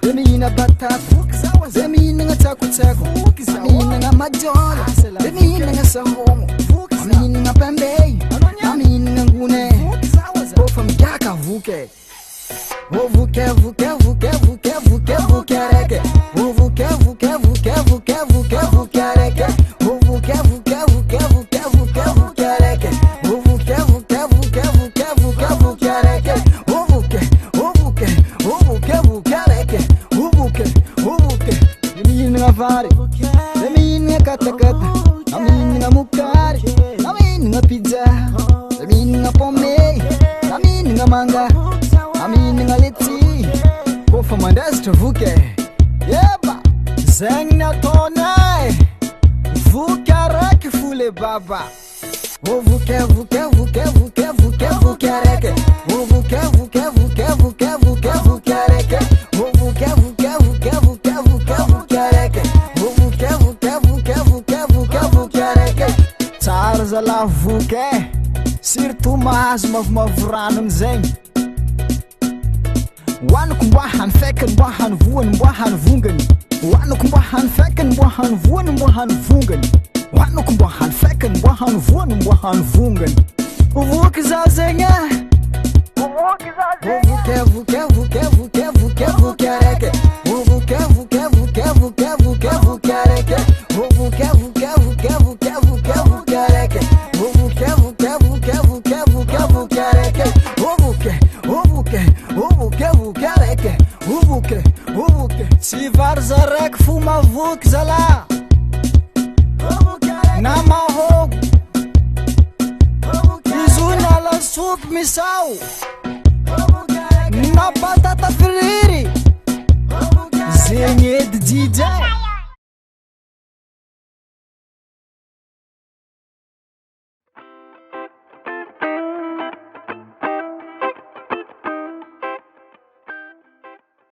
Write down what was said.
Zemina batata, zemina takutseko, zemina majola, zemina sahongo, zemina pembei, zemina ngune, bofa mjaka vuke. Vuke vuke vuke vuke vuke vuke areke, vuke vuke vuke vuke vuke vuke areke, vuke vuke vuke vuke vuke vuke areke, vuke vuke vuke vuke vuke vuke areke, vuke vuke vuke areke, vuke. Zemina vari, zemina katakata, zemina mukari, zemina pizza, zemina pomei, zemina manga. Amininga leti, bofa mandas to vuke. Yeba, zeng na tonai, vuke araiky fule baba. O vuke vuke vuke vuke vuke vuke araiky. O vuke vuke vuke vuke vuke vuke araiky. O vuke vuke vuke vuke vuke vuke araiky. O vuke vuke vuke vuke vuke vuke araiky. Tsara zala vuke, surtout mahazo mavomavoranony zegny. Wanako mba hanfekany mba hanvoany mba hanvongany. Wanako mba hanfekany mba hanvoany mba hanvongany. Wanako mba hanfekany mba hanvoany mba hanvongany. Voky za zegny vuke vuke vuke vuke vuke vuke araiky. Vuke vuke vuke vuke vuke vuke araiky. Vuke vuke vuke vuke vuke vuke araiky. Vuke vuke vuke vuke vuke vuke araiky. Vuke araiky. Vuke. Si vary za raiky fo mavoky zala. Na mahogo izo na lasopy misao, na batata fry